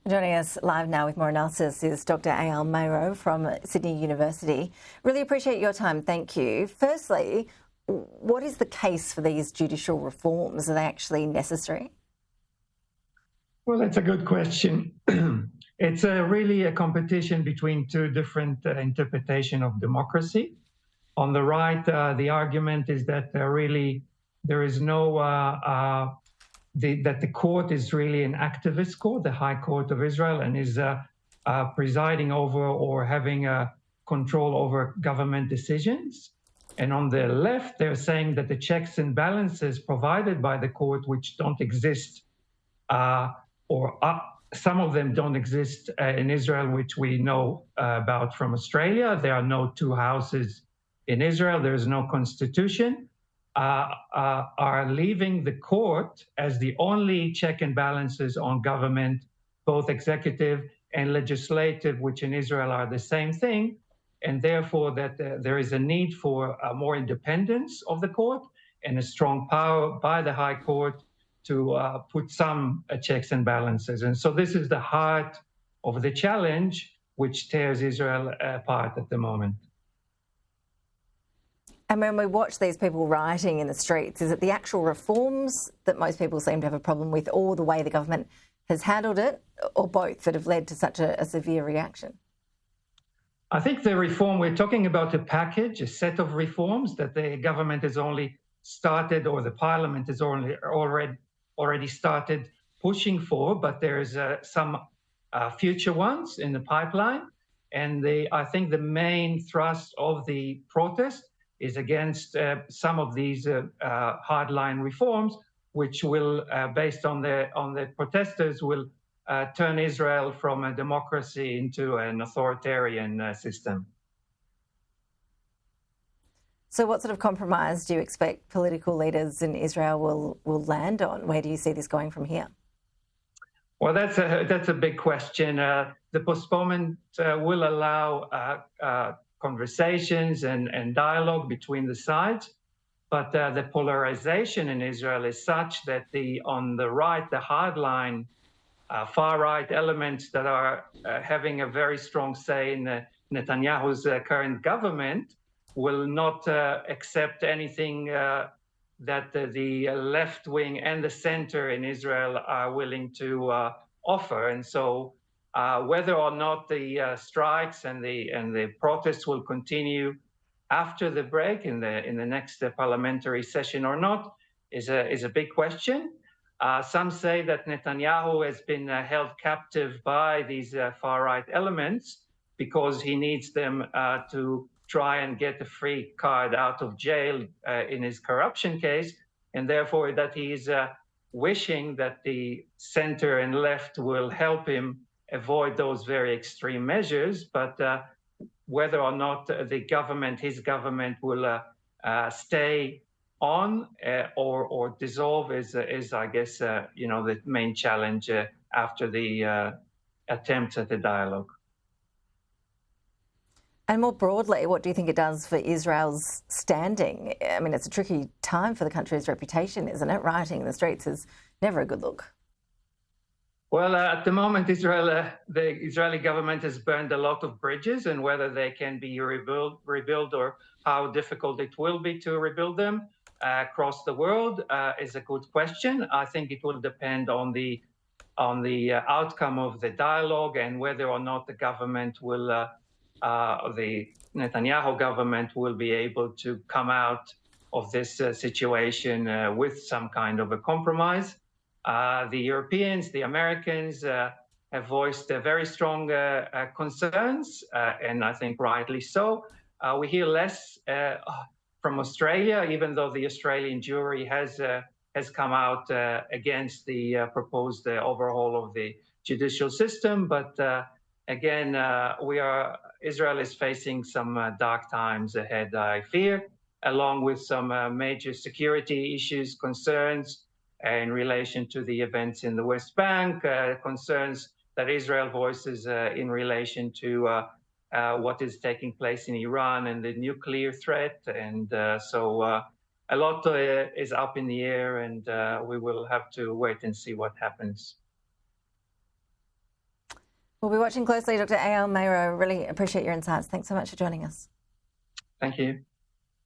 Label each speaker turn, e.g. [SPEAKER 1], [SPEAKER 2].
[SPEAKER 1] Joining us live now with more analysis is Dr. Eyal Mayroz from Sydney University. Really appreciate your time. Thank you. Firstly, what is the case for these judicial reforms? Are they actually necessary?
[SPEAKER 2] Well, that's a good question. It's really a competition between two different interpretations of democracy. On the right, the argument is that really there is no that the court is really an activist court, the High Court of Israel, and is presiding over or having control over government decisions. And on the left, they're saying that the checks and balances provided by the court, which don't exist, some of them don't exist in Israel, which we know about from Australia. There are no two houses in Israel. There is no constitution. Are leaving the court as the only check and balances on government, both executive and legislative, which in Israel are the same thing, and therefore that there is a need for more independence of the court and a strong power by the High Court to put some checks and balances. And so this is the heart of the challenge which tears Israel apart at the moment.
[SPEAKER 1] And when we watch these people rioting in the streets, is it the actual reforms that most people seem to have a problem with, or the way the government has handled it, or both, that have led to such a severe reaction?
[SPEAKER 2] I think the reform, we're talking about a package, a set of reforms that the government has only started, or the parliament has already started pushing for, but there's some future ones in the pipeline. And I think the main thrust of the protest is against some of these hardline reforms, which will, based on the protesters, will turn Israel from a democracy into an authoritarian system.
[SPEAKER 1] So what sort of compromise do you expect political leaders in Israel will land on? Where do you see this going from here?
[SPEAKER 2] Well, that's a big question. The postponement will allow conversations and dialogue between the sides, but the polarization in Israel is such that on the right, the hardline, far-right elements that are having a very strong say in Netanyahu's current government will not accept anything that the left wing and the center in Israel are willing to offer. And so whether or not the strikes and the protests will continue after the break in the next parliamentary session or not is a big question. Some say that Netanyahu has been held captive by these far-right elements because he needs them to try and get a free card out of jail in his corruption case, and therefore that he's wishing that the center and left will help him avoid those very extreme measures. But whether or not his government will stay on or dissolve is I guess, the main challenge after the attempts at the dialogue.
[SPEAKER 1] And more broadly, what do you think it does for Israel's standing? I mean, it's a tricky time for the country's reputation, isn't it? Rioting in the streets is never a good look.
[SPEAKER 2] Well, at the moment, the Israeli government has burned a lot of bridges, and whether they can be rebuilt or how difficult it will be to rebuild them across the world is a good question. I think it will depend on the outcome of the dialogue and whether or not the government will, the Netanyahu government will be able to come out of this situation with some kind of a compromise. The Europeans, the Americans have voiced very strong concerns, and I think rightly so. We hear less from Australia, even though the Australian jury has come out against the proposed overhaul of the judicial system. But again, Israel is facing some dark times ahead, I fear, along with some major security issues, concerns in relation to the events in the West Bank, concerns that Israel voices in relation to what is taking place in Iran and the nuclear threat. And so a lot is up in the air, and we will have to wait and see what happens.
[SPEAKER 1] We'll be watching closely, Dr. Eyal Mayroz. Really appreciate your insights. Thanks so much for joining us.
[SPEAKER 2] Thank you.